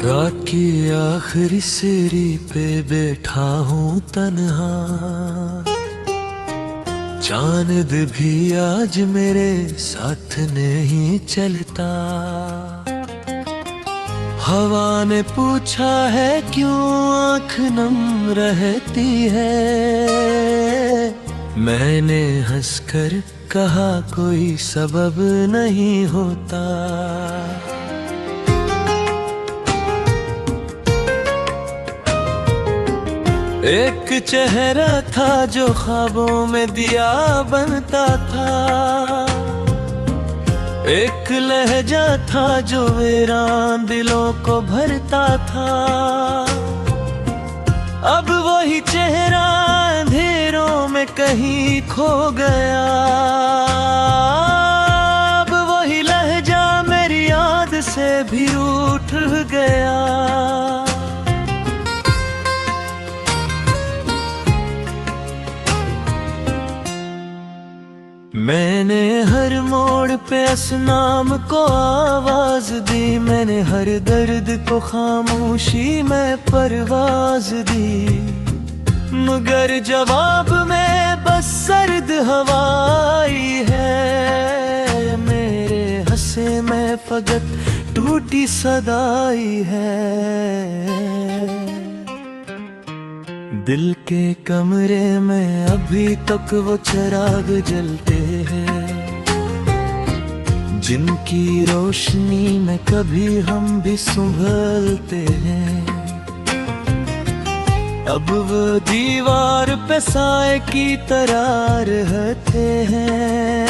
रात की आखिरी सीढ़ी पे बैठा हूँ तन्हा, चांद भी आज मेरे साथ नहीं चलता। हवा ने पूछा है क्यों आँख नम रहती है, मैंने हंसकर कहा कोई सबब नहीं होता। एक चेहरा था जो ख्वाबों में दिया बनता था, एक लहजा था जो वीरान दिलों को भरता था। अब वही चेहरा अंधेरों में कहीं खो गया, अब वही लहजा मेरी याद से भी रूठ गया। मैंने हर मोड़ पे असनाम को आवाज दी, मैंने हर दर्द को खामोशी में परवाज दी, मगर जवाब में बस सर्द हवाई है। मेरे हंसे में फकत टूटी सदाई है। दिल के कमरे में अभी तक वो चिराग जलते हैं, जिनकी रोशनी में कभी हम भी संभलते हैं। अब वो दीवार पे साए की तरह रहते हैं,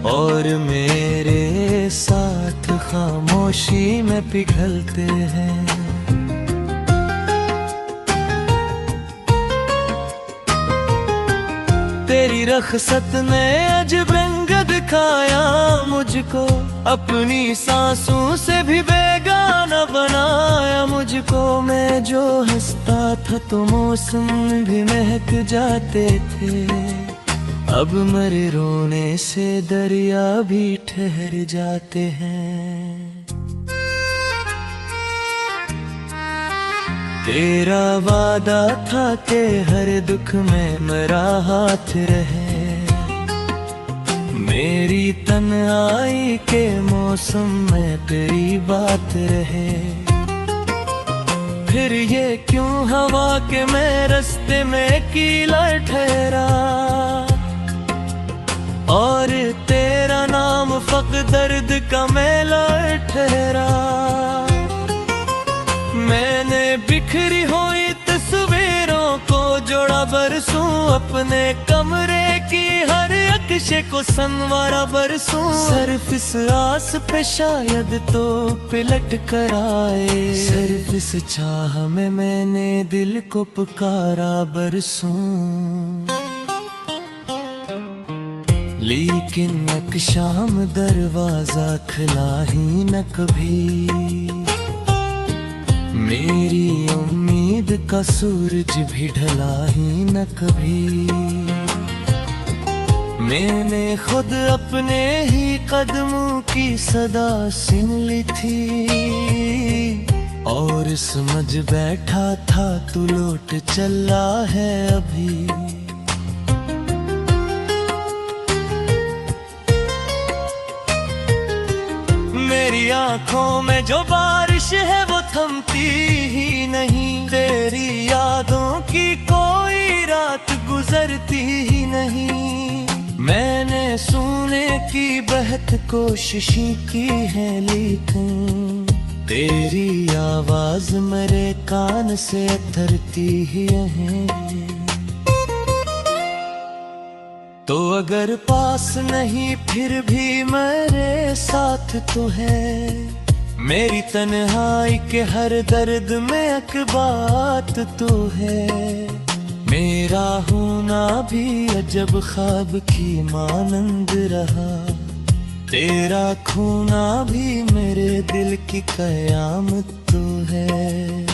और मेरे साथ खामोशी में पिघलते हैं। तेरी रखसत ने अजब रंग दिखाया मुझको, अपनी सांसों से भी बेगाना बनाया मुझको। मैं जो हंसता था तो मौसम भी महक जाते थे, अब मेरे रोने से दरिया भी ठहर जाते हैं। तेरा वादा था कि हर दुख में मेरा हाथ रहे, मेरी तन्हाई के मौसम में तेरी बात रहे। फिर ये क्यों हवा के मैं रास्ते में कीला ठहरा, और तेरा नाम फक़्र दर्द का मेला ठहरा। मैंने बिखरी हुई तस्वीरों को जोड़ा बरसों, अपने कमरे की हर अक्शे को संवारा बरसों। सिर्फ इस आस पे शायद तो पिलट कर आए, सिर्फ इस चाह में मैंने दिल को पुकारा बरसों। लेकिन एक शाम दरवाजा खुला ही न कभी, मेरी उम्मीद का सूरज भी ढला ही न कभी। मैंने खुद अपने ही कदमों की सदा सुन ली थी, और समझ बैठा था तू लौट चला है अभी। मेरी आंखों में जो बारिश है वो थमती ही नहीं, तेरी यादों की कोई रात गुजरती ही नहीं। मैंने सुनने की बहुत कोशिश की है, लेकिन तेरी आवाज मेरे कान से उतरती ही है। तो अगर पास नहीं फिर भी मेरे साथ तो है, मेरी तन्हाई के हर दर्द में एक बात तो है। मेरा होना भी अजब ख्वाब की मानंद रहा, तेरा खोना भी मेरे दिल की कयामत तो है।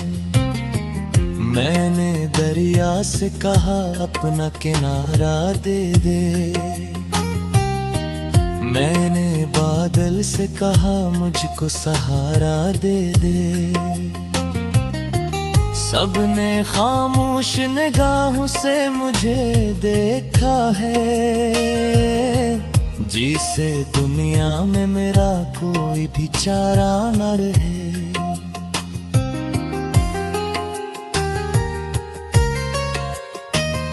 मैंने दरिया से कहा अपना किनारा दे दे, मैंने बादल से कहा मुझको सहारा दे दे, सबने खामोश निगाहों से मुझे देखा है। जिसे दुनिया में मेरा कोई भी चारा न रहे।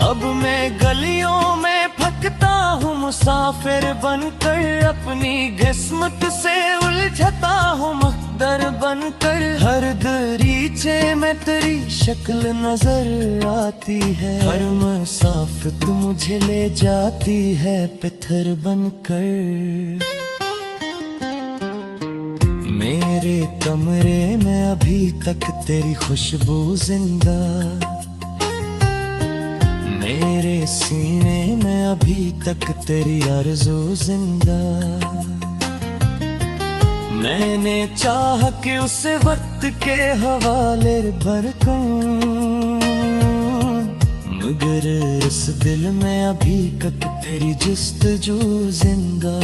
अब मैं गलियों में भटकता हूँ मुसाफिर बनकर, अपनी किस्मत से उलझता हूँ मकदर बनकर। हर दरीचे में तेरी शक्ल नजर आती है, हर मुसाफिर मुझे ले जाती है पत्थर बनकर। मेरे कमरे में अभी तक तेरी खुशबू जिंदा, मेरे सीने में अभी तक तेरी आरज़ू जिंदा। मैंने चाह कि उस वक्त के हवाले भरकूं, मगर इस दिल में अभी तक तेरी जुस्तजू जिंदा।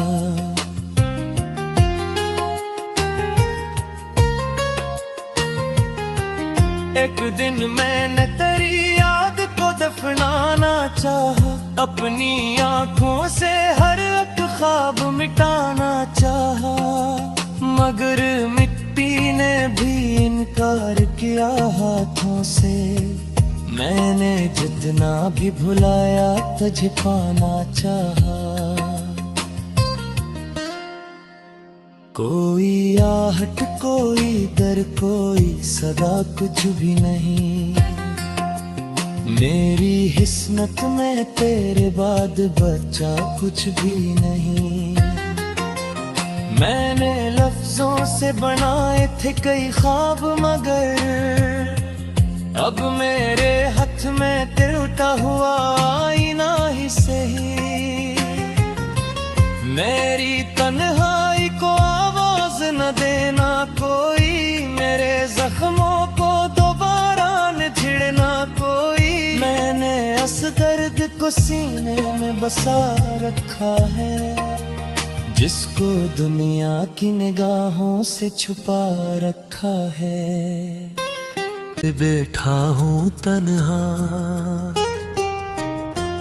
एक दिन मैंने तेरी याद को दफनाना चाहा, अपनी आंखों से हर एक ख्वाब मिटाना चाहा, मगर मिट्टी ने भी इनकार किया हाथों से। मैंने जितना भी भुलाया तुझे पाना चाहा। कोई आहट कोई दर कोई सदा कुछ भी नहीं, मेरी हिस्मत में तेरे बाद बचा कुछ भी नहीं। मैंने लफ्जों से बनाए थे कई ख्वाब, मगर अब मेरे हाथ में टूटा हुआ आईना ही सही। मेरी तन्हाई को आवाज न देना कोई, मेरे जख्मों को दोबारा न छिड़ना कोई। मैंने इस दर्द को सीने में बसा रखा है, जिसको दुनिया की निगाहों से छुपा रखा है। बैठा हूँ तन्हा,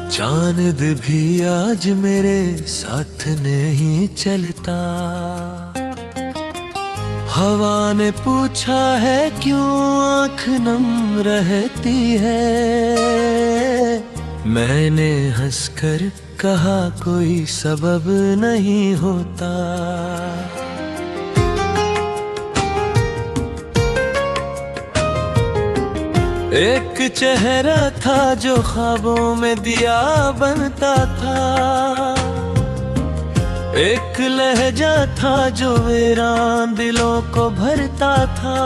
चांद भी आज मेरे साथ नहीं चलता। हवा ने पूछा है क्यों आँख नम रहती है, मैंने हंसकर कहा कोई सबब नहीं होता। एक चेहरा था जो ख्वाबों में दिया बनता था, एक लहजा था जो वीरान दिलों को भरता था।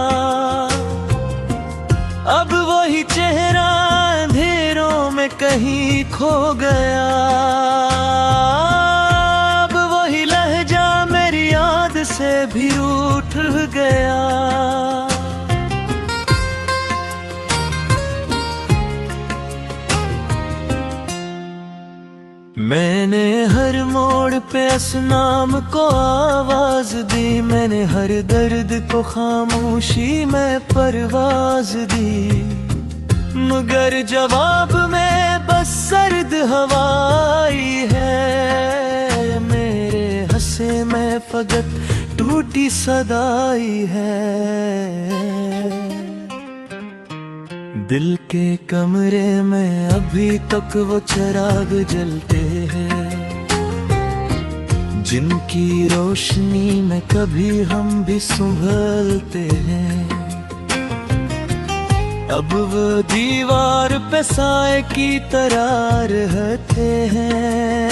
अब वही चेहरा अंधेरों में कहीं खो गया, अब वही लहजा मेरी याद से भी रूठ गया। मैंने हर मोड़ पे इस नाम को आवाज दी, मैंने हर दर्द को खामोशी में परवाज दी, मगर जवाब में बस सर्द हवाई है। मेरे हंसे में फकत टूटी सदाई है। दिल के कमरे में अभी तक वो चिराग जलते हैं, जिनकी रोशनी में कभी हम भी संभलते हैं। अब वो दीवार पे साए की तरह रहते हैं,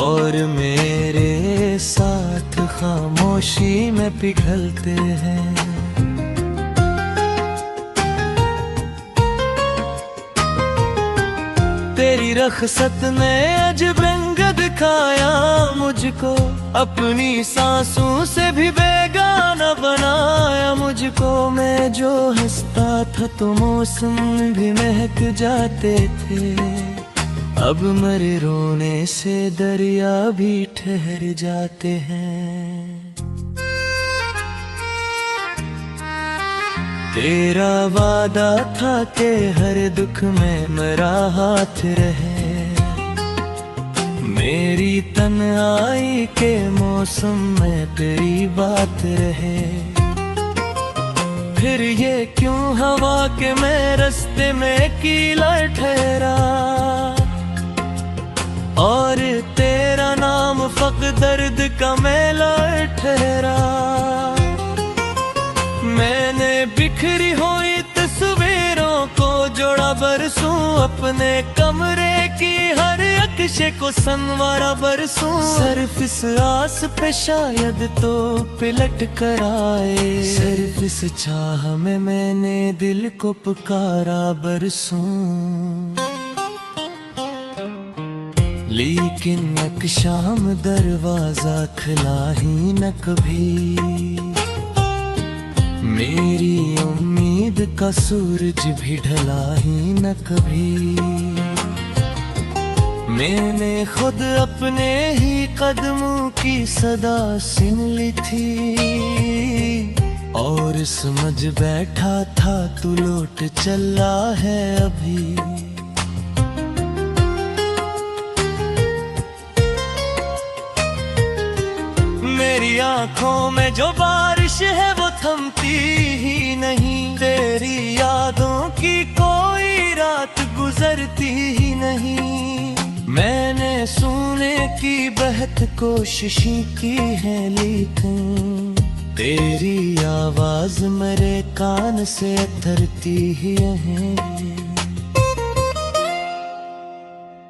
और मेरे साथ खामोशी में पिघलते हैं। तेरी रखसत ने अजब रंग दिखाया मुझको, अपनी सांसों से भी बेगाना बनाया मुझको। मैं जो हंसता था तो मौसम भी महक जाते थे, अब मेरे रोने से दरिया भी ठहर जाते हैं। तेरा वादा था कि हर दुख में मेरा हाथ रहे, मेरी तन्हाई के मौसम में तेरी बात रहे। फिर ये क्यों हवा के मैं रास्ते में कीला ठहरा, और तेरा नाम फक दर्द का मेला ठहरा। मैंने बिखरी हुई तस्वीरों को जोड़ा बरसों, अपने कमरे की हर अक्शे को संवारा बरसों। सिर्फ इस आस पे शायद तो पिलट कर आए, सिर्फ इस चाह में मैंने दिल को पुकारा बरसों। लेकिन एक शाम दरवाजा खुला ही न कभी, मेरी उम्मीद का सूरज भी ढला ही न कभी। मैंने खुद अपने ही कदमों की सदा सुन ली थी, और समझ बैठा था तू लौट चला है अभी। मेरी आंखों में जो बारिश है वो थमती ही नहीं, तेरी यादों की कोई रात गुजरती ही नहीं। मैंने सोने की बहत कोशिश की है, लेकिन तेरी आवाज मेरे कान से उतरती ही है।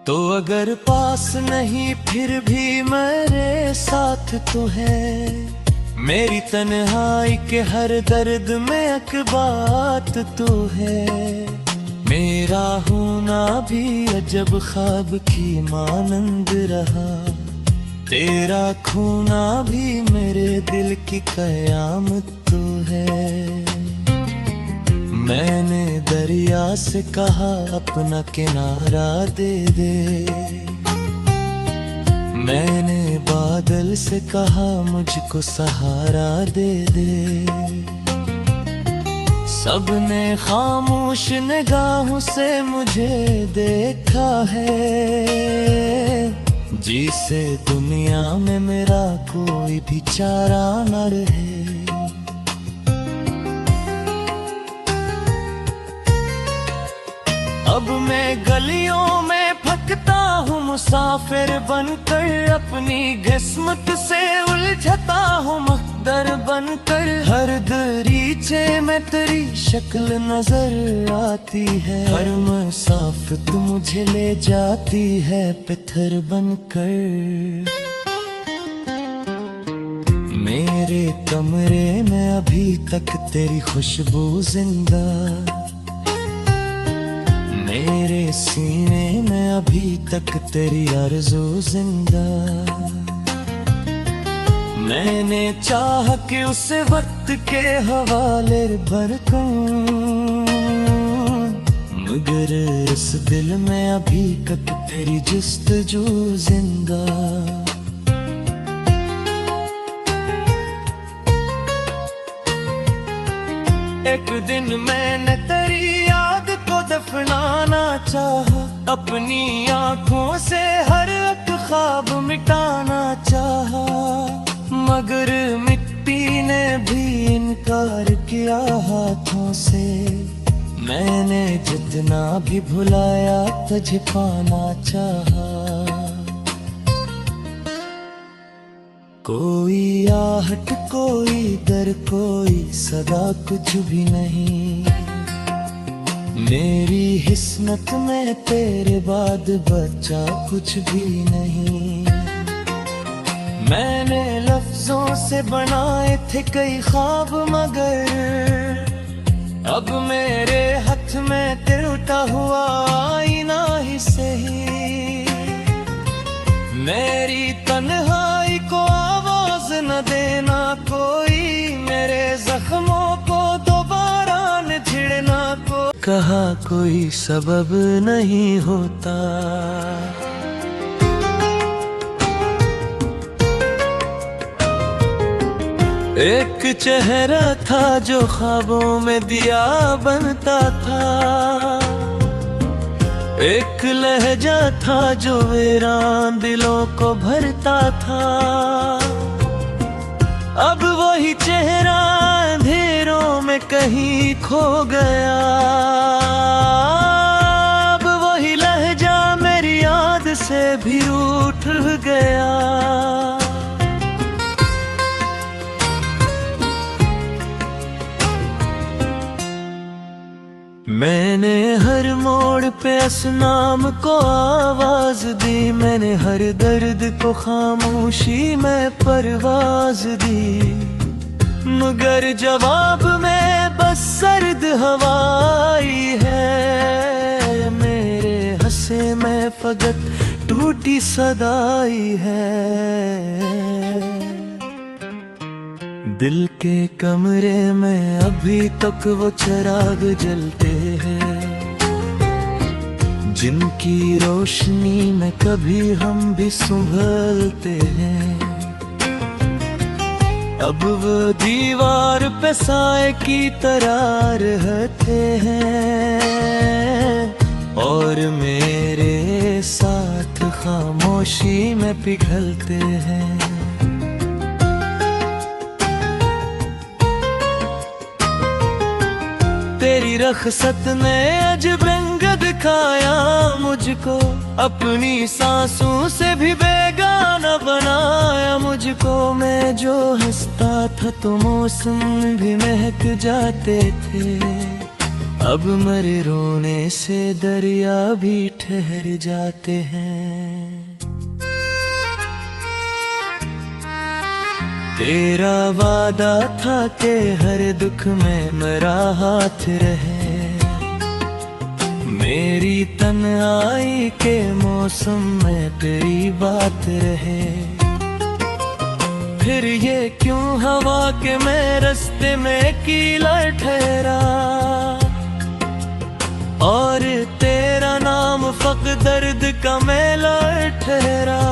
तो अगर पास नहीं फिर भी मेरे साथ तो है, मेरी तन्हाई के हर दर्द में एक बात तो है। मेरा होना भी अजब ख्वाब की मानंद रहा, तेरा खोना भी मेरे दिल की कयामत तो है। मैंने दरिया से कहा अपना किनारा दे दे, मैंने बादल से कहा मुझको सहारा दे दे। सबने खामोश निगाहों से मुझे देखा है, जिसे दुनिया में मेरा कोई भी चारा न रहे। अब मैं गलियों में भटकता हूँ मुसाफिर बनकर, अपनी किस्मत से उलझता हूँ मकदर बनकर। हर दरीचे में तेरी शक्ल नजर आती है, हर मुसाफिर मुझे ले जाती है पत्थर बनकर। मेरे कमरे में अभी तक तेरी खुशबू जिंदा, मेरे सीने में अभी तक तेरी आरज़ू जिंदा। मैंने चाह कि उस वक्त के हवाले भरकूं, मगर इस दिल में अभी तक तेरी जुस्तजू जिंदा। एक दिन मैंने तेरी याद को दफनाना चाहा, अपनी आंखों से हर एक ख्वाब मिटाना चाहा, मगर मिट्टी ने भी इनकार किया हाथों से। मैंने जितना भी भुलाया तुझे पाना चाहा। कोई आहट कोई दर कोई सदा कुछ भी नहीं, मेरी हिस्मत में तेरे बाद बचा कुछ भी नहीं। मैंने लफ्जों से बनाए थे कई ख्वाब, मगर अब मेरे हाथ में टूटा हुआ आईना ही सही। मेरी तन्हाई को आवाज न देना कोई, मेरे जख्मों को दोबारा न छिड़ना को। कहा कोई सबब नहीं होता। एक चेहरा था जो ख्वाबों में दिया बनता था, एक लहजा था जो वीरान दिलों को भरता था। अब वही चेहरा अंधेरों में कहीं खो गया, अब वही लहजा मेरी याद से भी रूठ गया। मैंने हर मोड़ पे असनाम को आवाज दी, मैंने हर दर्द को खामोशी में परवाज दी, मगर जवाब में बस सर्द हवाई है। मेरे हंसे में फकत टूटी सदाई है। दिल के कमरे में अभी तक वो चिराग जलते हैं, जिनकी रोशनी में कभी हम भी संभलते हैं। अब वो दीवार पे साए की तरह रहते हैं, और मेरे साथ खामोशी में पिघलते हैं। तेरी रख़्सत ने अजब रंग दिखाया मुझको, अपनी सांसों से भी बेगाना बनाया मुझको। मैं जो हंसता था तो मौसम भी महक जाते थे, अब मेरे रोने से दरिया भी ठहर जाते हैं। तेरा वादा था कि हर दुख में मेरा हाथ रहे, मेरी तन्हाई के मौसम में तेरी बात रहे। फिर ये क्यों हवा के मैं रास्ते में कीला ठहरा, और तेरा नाम फक दर्द का मेला ठहरा।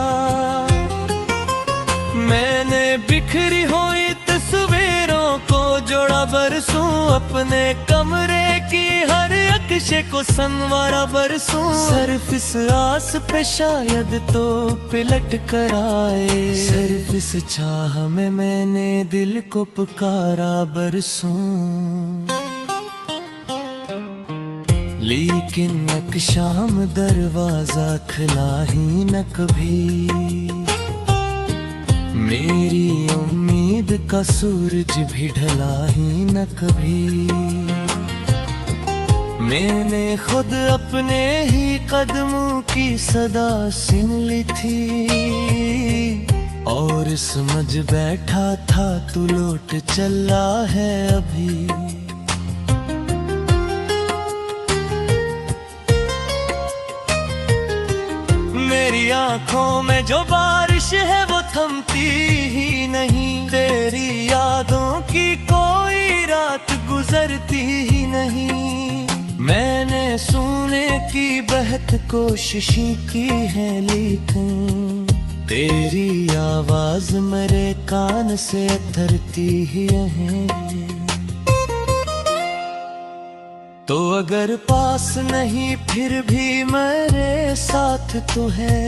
मैंने बिखरी हुई तस्वीरों को जोड़ा बरसों, अपने कमरे की हर अक्शे को संवारा बरसों। सिर्फ इस आस पे शायद तो पिलट कर आए, सिर्फ इस चाह में मैंने दिल को पुकारा बरसों। लेकिन एक शाम दरवाजा खुला ही न कभी, मेरी उम्मीद का सूरज भी ढला ही न कभी। मैंने खुद अपने ही कदमों की सदा सुन ली थी, और समझ बैठा था तू लौट चला है अभी। मेरी आंखों में जो बारिश है वो थमती ही नहीं, तेरी यादों की कोई रात गुजरती ही नहीं। मैंने सोने की बेहद कोशिशें की है, लेकिन तेरी आवाज मेरे कान से उतरती ही है। तो अगर पास नहीं फिर भी मेरे साथ तो है,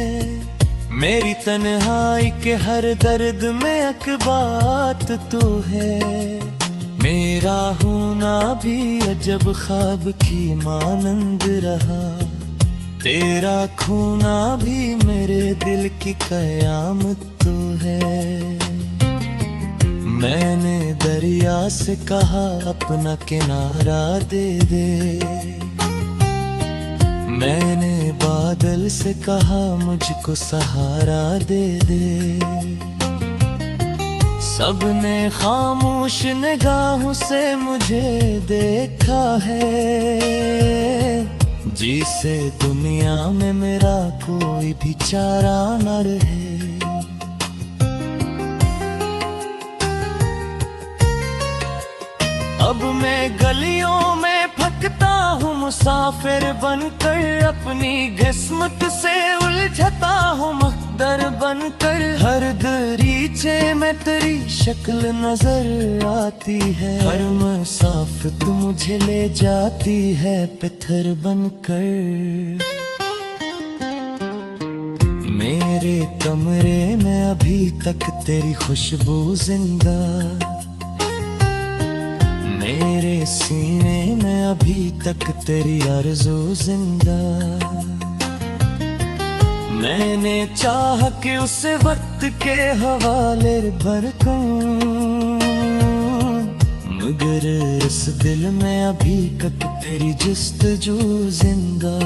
मेरी तन्हाई के हर दर्द में एक बात तो है। मेरा होना भी अजब ख्वाब की मानंद रहा, तेरा खोना भी मेरे दिल की कयामत तो है। मैंने दरिया से कहा अपना किनारा दे दे, मैंने बादल से कहा मुझको सहारा दे दे। सबने खामोश निगाहों से मुझे देखा है, जिसे दुनिया में मेरा कोई भी चारा न रहे। अब मैं गलियों में फक भटकता हूँ मुसाफिर बनकर, अपनी किस्मत से उलझता हूँ मकदर बनकर। हर दरीचे में तेरी शक्ल नजर आती है, हर मुसाफिर तू मुझे ले जाती है पत्थर बनकर। मेरे कमरे में अभी तक तेरी खुशबू जिंदा, मेरे सीने में अभी तक तेरी आरज़ू जिंदा। मैंने चाहा कि उस वक्त के हवाले भर दूं, मगर इस दिल में अभी तक तेरी जुस्तजू जिंदा।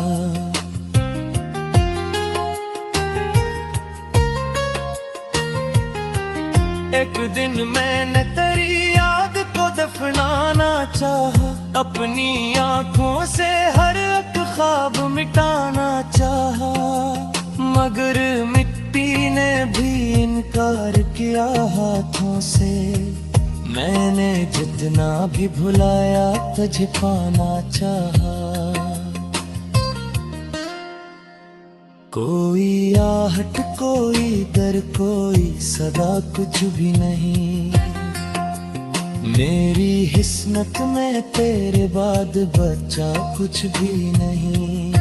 एक दिन मैंने तेरी याद को दफनाना चाहा, अपनी आंखों से हर एक ख्वाब मिटाना चाहा, मगर मिट्टी ने भी इनकार किया हाथों से। मैंने जितना भी भुलाया तुझे पाना चाहा। कोई आहट कोई दर कोई सदा कुछ भी नहीं, मेरी हिस्मत में तेरे बाद बचा कुछ भी नहीं।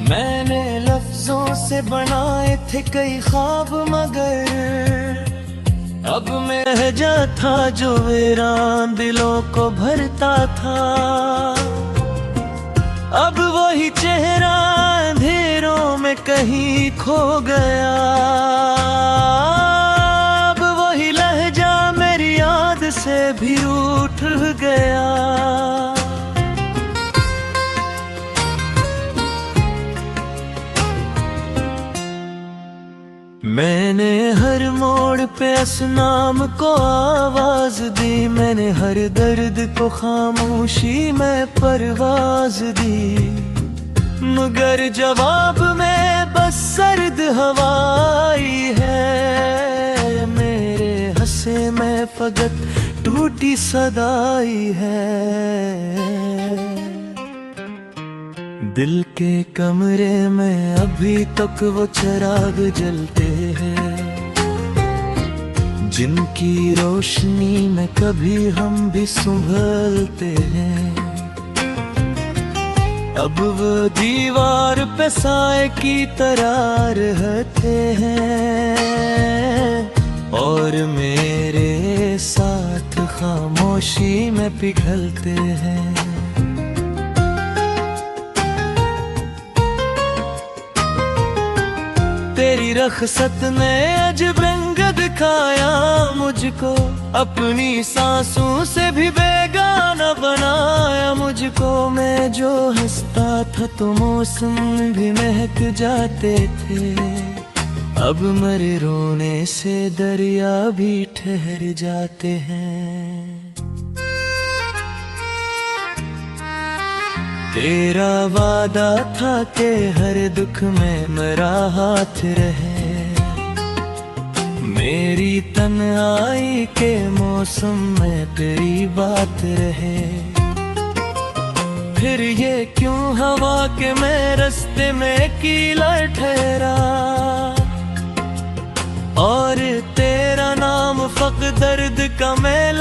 मैंने लफ्जों से बनाए थे कई ख्वाब, मगर अब मैं जा था जो वीरान दिलों को भरता था। अब वही चेहरा अंधेरों में कहीं खो गया, अब वही लहजा मेरी याद से भी रूठ गया। मैंने हर मोड़ पे असनाम को आवाज दी, मैंने हर दर्द को खामोशी में परवाज दी, मगर जवाब में बस सर्द हवाई है। मेरे हंसे में फकत टूटी सदाई है। दिल के कमरे में अभी तक वो चिराग जलते हैं, जिनकी रोशनी में कभी हम भी संभलते हैं। अब वो दीवार पे साए की तरह रहते हैं, और मेरे साथ खामोशी में पिघलते हैं। तेरी रखसत ने अजब रंग दिखाया मुझको, अपनी सांसों से भी बेगाना बनाया मुझको। मैं जो हंसता था तो मौसम भी महक जाते थे, अब मेरे रोने से दरिया भी ठहर जाते हैं। तेरा वादा था कि हर दुख में मेरा हाथ रहे, मेरी तन्हाई के मौसम में तेरी बात रहे। फिर ये क्यों हवा के मैं रास्ते में कीला ठहरा, और तेरा नाम फक दर्द का मैं